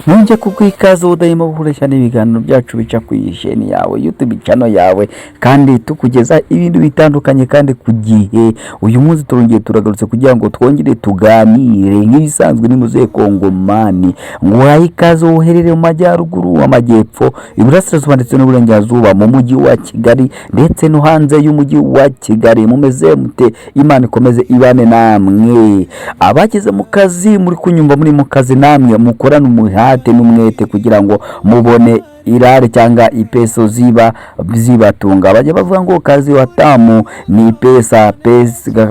ntunge kuko ikaze udahima gukoresha n'ibiganiro byacu bica ku isheni yawe YouTube channel yawe kandi tukugeza ibintu bitandukanye kandi ku gihe. Uyu munsi turongeye turagarutse kugira ngo twongere tuganire nk'ibisanzwe ni muze Kongomani. Nguhaye ikaze uherereye mu majyaruguru, amajyepfo, iburasirazuba ndetse n'uburengerazuba, mu mujyi wa Kigali ndetse no hanze y'umujyi wa Kigali. Mumeze mute? Imana ikomeze ibane namwe. Abagize mu kazi muri kunyumva muri mu kazi namwe mukorana umuhate n'umwete kugira ngo mubone irari cyangwa ipeso zibatunga. Bajya bavuga ngo kazi watamu ni pesa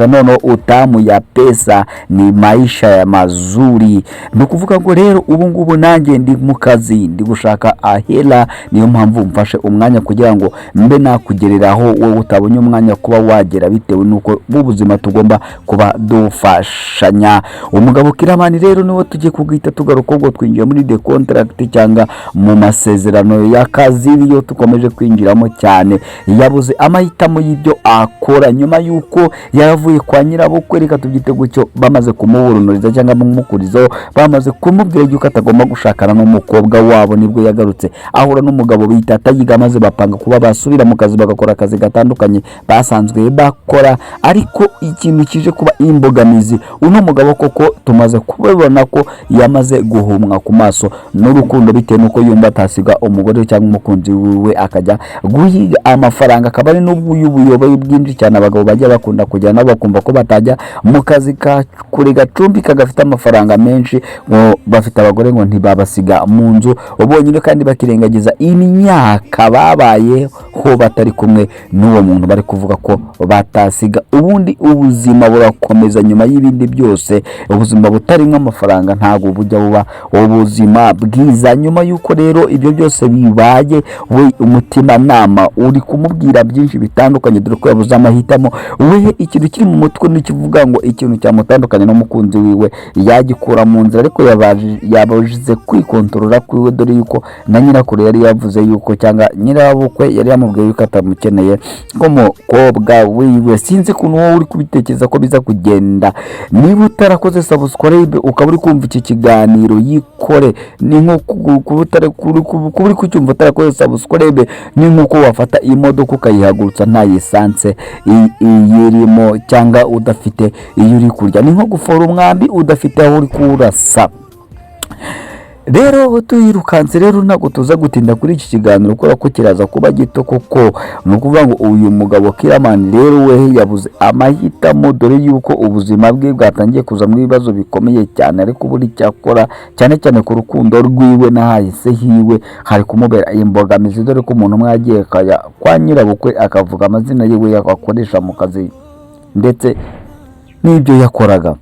nono utamu ya pesa ni maisha ya mazuri. Nukuvuga ngo rero ubu ngubu nanjye ndi mu kazi ndi gushaka ahela, niyo mpamvu mfashe umwanya kugira ngo mbe nakugereraho wowe utabonye umwanya kuba wagera, bitewe nuko ubuzima tugomba kuba dufashanya. Umugabo Kiramani rero niwe tugiye kugita tugaruka ubwo twinjiye muri the contract cyangwa mu masezerano y'akazi iyo tukomeje kwinjiramo cyane. Yabuze amahitamo y'ibyo akora nyuma yuko yavuye kwa nyirabukwe, reka tubyite gutyo, bamaze kumuburunuriza cyangwa mumukurizo, bamaze kumubwira yuko atagomba gushakana n'umukobwa wabo. Nibwo yagarutse ahura n'umugabo bita Atayiga, maze bapanga kuba basubira mu kazi bagakora akazi gatandukanye basanzwe bakora. Ariko ikintu kije kuba imbogamizi, uno mugabo koko tumaze kubibona ko yamaze guhumwa ku maso n'urukundo, bitewe nuko yumva atasiga umugore cyangwa umukunzi wiwe akajya guhiga amafaranga. Akaba ari n'ubuyobozi bwinshi cyane abagabo bajya bakunda kujya nabo bakumva ko batajya mu kazi ka kure gacumbi kagafite amafaranga menshi, ngo bafite abagore ngo ntibabasiga mu nzu ubonyine, kandi bakirengagiza imyaka babayeho batari kumwe n'uwo muntu bari kuvuga ko batasiga. Ubundi ubuzima burakomeza nyuma y'ibindi byose. Ubuzima butarimo amafaranga ntabwo bujya buba ubuzima bwiza. Nyuma yuko rero ibyo byose bibaye, we umutima nama uri kumubwira byinshi bitandukanye, dore ko yabuze amahitamo. We ikintu kiri mu mutwe n'ikivuga ngo ikintu cyamutandukanye n'umukunzi wiwe yagikura mu nzira, ariko yabajize kwikontorora kwiwe, dore yuko na nyirakuru yari yavuze yuko cyangwa nyirabukwe yari yamubwiye yuko atamukeneye nk'umukobwa wiwe. Sinzi kuntu wowe uri kubitekereza ko biza kugenda. Niba utarakoze subscribe ukaba uri kumva iki kiganiro, yikore. Ni nko kuba uri kucyumva utarakoze subscribe, ni nkuko wafata imodoka ukayihagurutsa nta yisanse irimo cyangwa udafite iyo uri kurya. Ni nko gufora umwambi udafite aho uri kurasa. Rero tuyirukanse rero ntabwo tuza gutinda kuri iki kiganiro kubera ko kiraza kuba gito koko. Ni ukuvuga ngo uyu mugabo Kiramani rero we yabuze amahitamo, dore yuko ubuzima bwe bwatangiye kuza mu bibazo bikomeye cyane. Ariko buri cyakora cyane cyane ku rukundo rwiwe n'ahahise hiwe hari kumubera imbogamizi, dore ko umuntu mwagiye kwa nyirabukwe akavuga amazina yiwe yakoresha mu kazi ndetse n'ibyo yakoraga.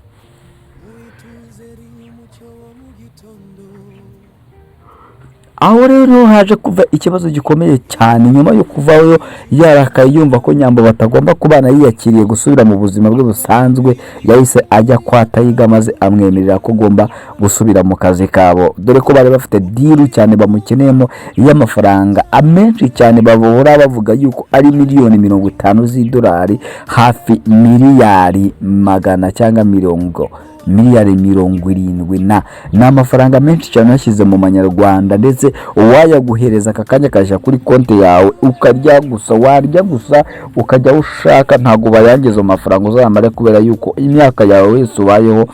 Aho rero haje kuva ikibazo gikomeye cyane. Nyuma yo kuvayo yarakaye yumva ko nyambo batagomba kubana, yiyakiriye gusubira mu buzima bwe busanzwe, yahise ajya kwa Atayiga maze amwemerera ko agomba gusubira mu kazi kabo, dore ko bari bafite diru cyane bamukeneyemo y'amafaranga amenshi cyane. Bahora bavuga yuko ari miliyoni 50 z'idolari, hafi miliyari 100 cyangwa miliyari 70 na amafaranga menshi cyane yashyize mu manyarwanda, ndetse uwayaguhereza akakanya kaje kuri konti yawe ukarya gusa, warya gusa ukajya ushaka, ntago bayangeza amafaranga uzamara, kubera yuko imyaka yawe wese ubayeho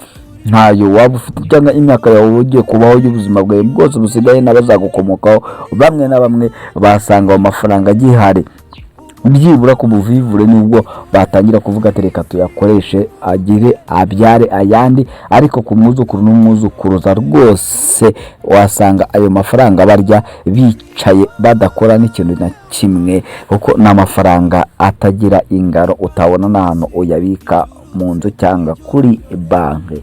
ntayo waba ufite, cyangwa imyaka yawe ugiye kubaho y'ubuzima bwawe bwose busigaye n'abazagukomokaho bamwe na bamwe basanga amafaranga gihari. Byibura ku buvivure nubwo batangira kuvuga ati reka tuyakoreshe agire abyare ayandi, ariko ku mwuzukuru n'umwuzukuruza rwose wasanga ayo mafaranga barya bicaye badakora n'ikintu na kimwe, kuko n'amafaranga atagira ingaro, utabona n'ahantu uyabika mu nzu cyangwa kuri banki.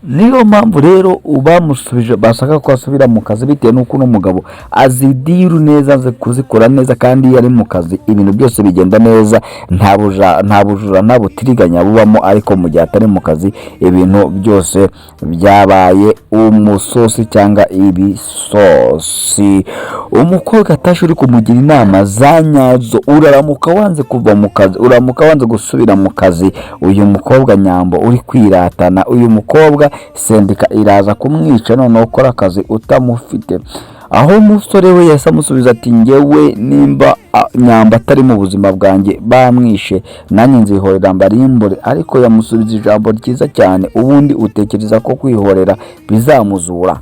niyo mpamvu rero bamusubije bashaka ko asubira mu kazi bitewe n'uko uno mugabo azidiru neza azi kuzikora neza, kandi iyo ari mu kazi ibintu byose bigenda neza, nta bujura nta butiriganya bubamo, ariko mu gihe atari mu kazi ibintu byose byabaye umusosi cyangwa ibisosi. Umukobwa atashe uri kumugira inama za nyazo, uraramuka wanze kuva mu kazi, uramuka wanze gusubira mu kazi, uyu mukobwa nyambo uri kwiratana, uyu mukobwa sendika iraza kumwica noneho ukora akazi utamufite. Aho umusore we yahise amusubiza ati njyewe nimba nyamba atari mu buzima bwanjye bamwishe nanjye nzihorera mbarimbure, ariko yamusubiza ijambo ryiza cyane, ubundi utekereza ko kwihorera bizamuzura?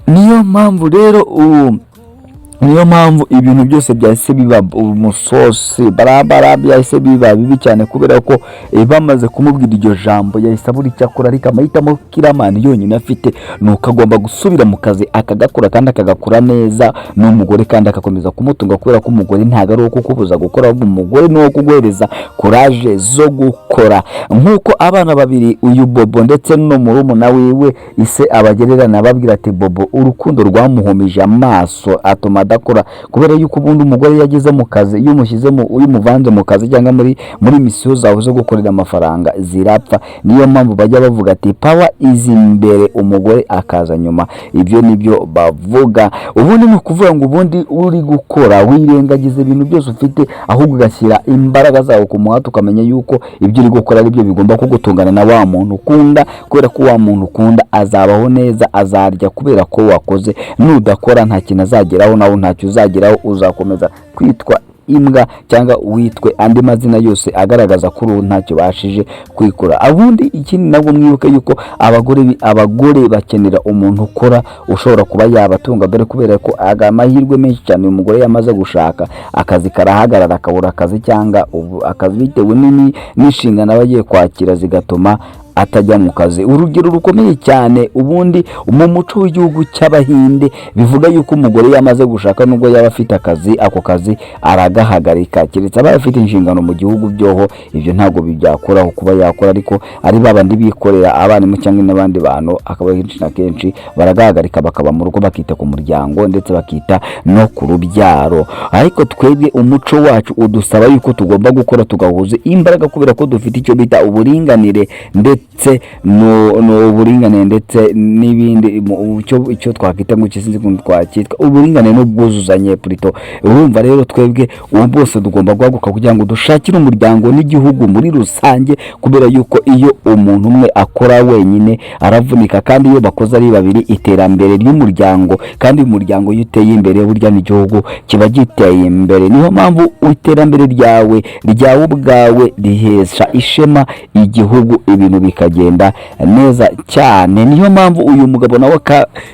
Niyo mpamvu ibintu byose byahise biba umusosi barabara, byahise biba bibi cyane, kubera ko bamaze kumubwira iryo jambo yahise abura icyo akora, ariko amahitamo kiramani yonyine afite nuko agomba gusubira mu kazi akagakora, kandi akagakora neza n'umugore, kandi akakomeza kumutunga, kubera ko umugore ntabwo ari uwo kukubuza gukora, ahubwo umugore ni uwo kuguhereza courage zo gukora. Nk'uko abana babiri, uyu Bobo ndetse no murumuna wiwe ise abagererana babwira ati Bobo urukundo rwamuhumije amaso atuma adakora, kubera yuko ubundi umugore yageze mu kazi, iyo umushyizemo umuvanze mu kazi cyangwa muri misiyo zawe zo gukorera amafaranga zirapfa. Niyo mpamvu bajya bavuga ati power izi imbere, umugore akaza nyuma. Ibyo nibyo bavuga. Ubundi ni ukuvuga ngo ubundi uri gukora wirengagize ibintu byose ufite, ahubwo ugashyira imbaraga zawe ku muhate, ukamenya yuko ibyo uri gukora ari byo bigomba kugutungana na wa muntu ukunda, kubera ko wa muntu ukunda azabaho neza, azarya kubera ko wakoze. Nudakora nta kintu azageraho, nawe ntacyo uzageraho, uzakomeza kwitwa imbwa cyangwa witwe andi mazina yose agaragaza ko uru ntacyo bashije kwikora. Abundi ikindi nabwo mwibuke yuko abagore bakenera umuntu ukora, ushobora kuba yabatunga, dore kubera ko amahirwe menshi cyane uyu mugore yamaze gushaka akazi karahagarara, akabura akazi cyangwa akazi bitewe n'inshingano aba agiye kwakira zigatuma atajya mu kazi. Urugero rukomeye cyane ubundi mu muco w'igihugu cy'Abahinde bivuga yuko umugore yamaze gushaka nubwo yaba afite akazi, ako kazi aragahagarika, keretse aba afite inshingano mu gihugu byoho ibyo ntabwo bibyakoraho kuba yakora, ariko ari babandi bikorera abana cyangwa n'abandi bantu, akaba kenshi na kenshi baragahagarika bakaba mu rugo, bakita ku muryango ndetse bakita no ku rubyaro. Ariko twebwe umuco wacu udusaba yuko tugomba gukora tugahuza imbaraga, kubera ko dufite icyo bita uburinganire ndetse uburinganire ndetse n'ibindi icyo twakwita ngo kisinzi twakitwa uburinganire n'ubwuzuzanye plutôt. Urumva rero twebwe ubu bose tugomba guhaguruka kugira ngo dushakire umuryango n'igihugu muri rusange, kubera yuko iyo umuntu umwe akora wenyine aravunika, kandi iyo bakoze ari babiri iterambere ry'umuryango, kandi umuryango iyo uteye imbere burya n'igihugu kiba giteye imbere. Niyo mpamvu iterambere ryawe ubwawe rihesha ishema igihugu, ibintu bikagenda neza cyane. Niyo mpamvu uyu mugabo nawe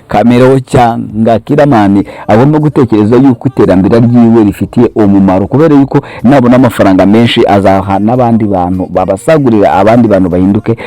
Kamereho cyangwa Kiramani agomba gutekereza yuko iterambere ryiwe rifitiye umumaro, kubera yuko nabona amafaranga menshi azaha n'abandi bantu, babasagurira abandi bantu bahinduke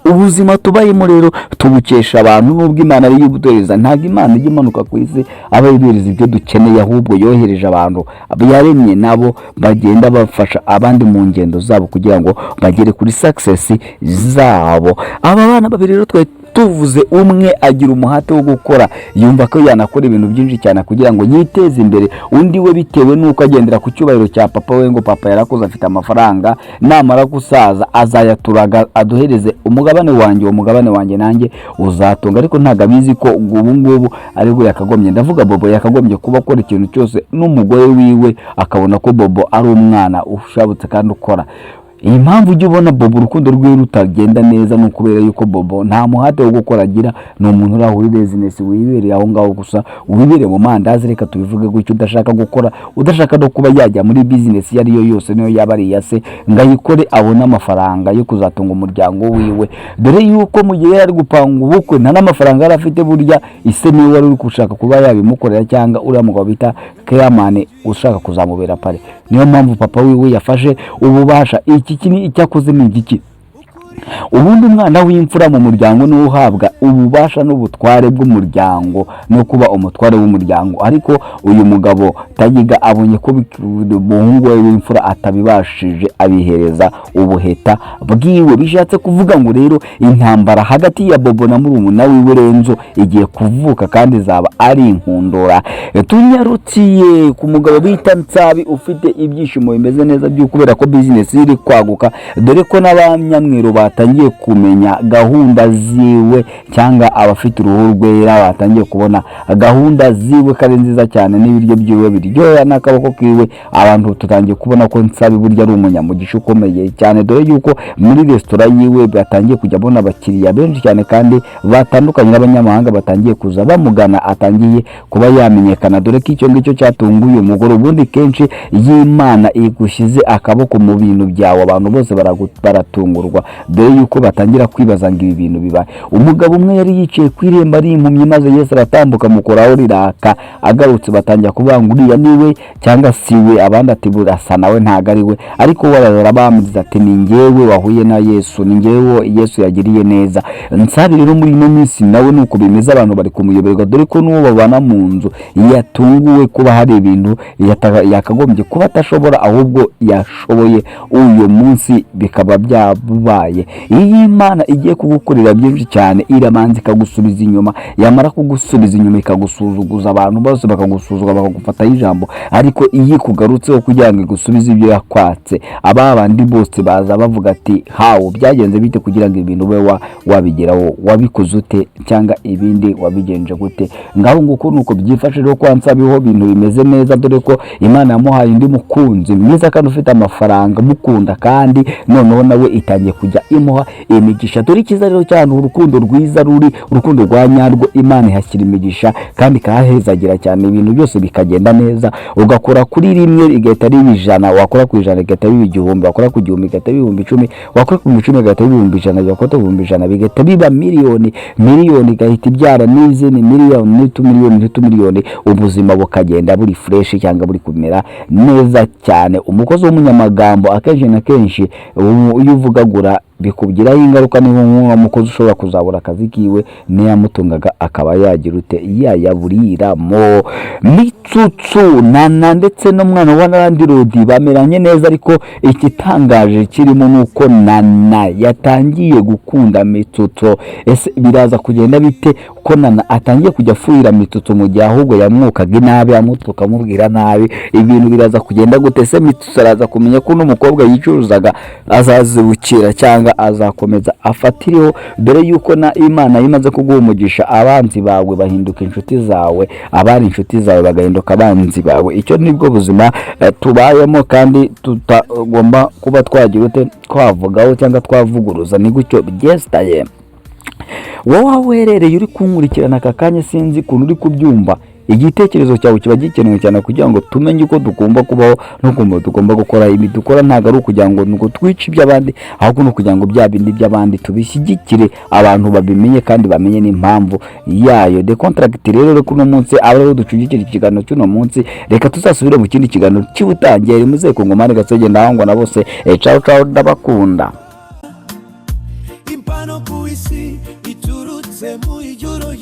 ubuzima tubayemo. Rero tubukesha abantu, nubwo Imana ari y'ubutoreza, ntabwo Imana ijya imanuka ku isi aba yibereza ibyo dukeneye, ahubwo yohereje abantu yaremye nabo bagenda bafasha abandi mu ngendo zabo kugira ngo bagere kuri success zabo. Aba bana babiri rero tuvuze, umwe agira umuhate wo gukora, yumva ko yanakora ibintu byinshi cyane kugira ngo yiteze imbere, undi we bitewe nuko agendera ku cyubahiro cya papa we, ngo papa yarakoze afite amafaranga, namara gusaza azayaturaga aduhereze umugabane wanjye, uwo mugabane wanjye nanjye uzatunga. Ariko ntabwo abizi ko ubu ngubu ari we yakagombye, ndavuga Bobo, yakagombye kuba akora ikintu cyose n'umugore wiwe akabona ko Bobo ari umwana ushabutse kandi ukora. Iyi mpamvu ujya ubona Bobo urukundo rwe rutagenda neza, no kubera yuko Bobo nta muhate wo gukora agira, ni umuntu uri aho uri business, wibereye aho ngaho gusa, wibereye mu mandazi, reka tubivuge gutyo, udashaka gukora, udashaka no kuba yajya muri business iyo ari yo yose, niyo yaba ari iyase, ngayikore abone amafaranga yo kuzatunga umuryango wiwe. Dore yuko mu gihe yari gupanga ubukwe nta n'amafaranga yari afite, burya ise niwe wari uri gushaka kuba yabimukorera, cyangwa uriya mugabo bita Kiramani ushaka kuzamubera pare. Niyo mpamvu papa wiwe yafashe ububasha. Iki icyakoze ni igiki? ubundi umwana w'imfura mu muryango ni uhabwa ububasha n'ubutware bw'umuryango no kuba umutware w'umuryango, ariko uyu mugabo Tayiga abonye ko umuhungu we w'imfura atabibashije abihereza ubuheta bwiwe. Bishatse kuvuga ngo rero intambara hagati ya Bobo na murumuna wiwe Renzo igiye kuvuka kandi zaba ari inkundura. Tunyarutsiye ku mugabo bita Nsabi ufite ibyishimo bimeze neza byo kubera ko business iri kwaguka, dore ko n'abanyamwero batangiye kumenya gahunda ziwe, cyangwa abafite uruhu rwera batangiye kubona gahunda ziwe kare nziza cyane n'ibiryo byiwe biryoya n'akaboko kiwe. Abantu tutangiye kubona ko Nsabi burya ari umunyamugisha ukomeye cyane, dore yuko muri restaurant yiwe batangiye kujya abona abakiriya benshi cyane kandi batandukanye n'abanyamahanga batangiye kuza bamugana, atangiye kuba yamenyekana, dore ko icyo ngicyo cyatunguye umugore. Ubundi kenshi y'Imana igushize akaboko mu bintu byawe abantu bose baratungurwa, dore yuko batangira kwibaza ngo ibi bintu biba. Umugabo umwe yari yicaye ku irembo ari impumyi, maze Yesu aratambuka mukoraho riraka, agarutse batangira kuvuga ngo uriya niwe cyangwa siwe, abandi ati burasa nawe ntago ari we, ariko barabamiriza ati ni njyewe wahuye na Yesu, ni njyewe Yesu yagiriye neza. Nsabi rero muri ino minsi nawe nuko bimeze, abantu bari kumuyoberwa, dore ko n'uwo babana mu nzu yatunguwe kuba hari ibintu yakagombye kuba atashobora ahubwo yashoboye uyu munsi bikaba byabaye. Iyi Imana igiye kugukorera byinshi cyane, iramanza ikagusubiza inyuma, yamara kugusubiza inyuma ikagusuzuguza, abantu bose bakagusuzugura bakagufata ijambo, ariko iyi kugarutseho kugira ngo igusubize ibyo yakwatse, aba bandi bose baza bavuga ati hawo byagenze bite kugira ngo ibintu ube wabigeraho, wabikoze ute cyangwa ibindi wabigenje gute. Ngaho nguko nuko byifashe rero kwa Nsabiho ibintu bimeze neza, dore ko Imana yamuhaye undi mukunzi mwiza kandi ufite amafaranga mukunda, kandi noneho nawe itangiye kujya imuha imigisha. Dore ikiza rero cyane urukundo rwiza ruri urukundo rwa nyarwo, Imana ihashyira imigisha kandi kahezagira cyane, ibintu byose bikagenda neza. Ugakora kuri rimwe igahita riba 100, wakora ku 100 igahita biba 1000, wakora ku 1000 igahita biba 10,000, wakora ku 10,000 igahita biba 100,000, wakora ku 100,000 bigahita biba miliyoni igahita ibyara n'izindi miliyoni n'utumiliyoni, ubuzima bukagenda buri fresh cyangwa buri kumera neza cyane. Umukozi w'umunyamagambo akenshi na kenshi uyu uvugagura bikubwiraho ingaruka, niho nk'umukozi ushobora kuzabura akazi kiwe niyamutungaga akaba yagira ute yayaburiramo. Mitsutsu Nana ndetse n'umwana wa Landirodi bameranye neza, ariko ikitangaje kirimo nuko Nana yatangiye gukunda Mitsutsu. Ese biraza kugenda bite ko Nana atangiye kujya fuhira Mitsutsu mu gihe ahubwo yamwukaga inabi, amutuka amubwira nabi? Ibintu biraza kugenda gute? Se Mitsutsu araza kumenya ko n'umukobwa yicuruzaga azazibukira cyangwa azakomeza afatiriho, dore yuko na Imana imaze kuguha umugisha abanzi bawe bahinduka inshuti zawe, abari inshuti zawe bagahinduka abanzi bawe. Icyo nibwo buzima tubayemo, kandi tutagomba kuba twagira ute twavugaho cyangwa twavuguruza. Ni gutyo byestaye. Wowe uherereye uri kunkurikirana aka kanya, sinzi kuntu uri kubyumva, igitekerezo cyawe kiba gikenewe cyane kugira ngo tumenye uko tugomba kubaho no tugomba gukora. Ibi dukora ntago ari ukugira ngo twice iby'abandi, ahubwo no kugira ngo bya bindi by'abandi tubishyigikire, abantu babimenye kandi bamenye n'impamvu yayo. The Contract rero reko no munsi abaho ducugikira ikiganiro cy'uno munsi, reka tuzasubire mu kindi kiganiro cy'ubutangiye. Muze kongomane Gasege ndahangwa na bose. Ciao ciao, ndabakunda. Impano ku isi iturutse mu ijoro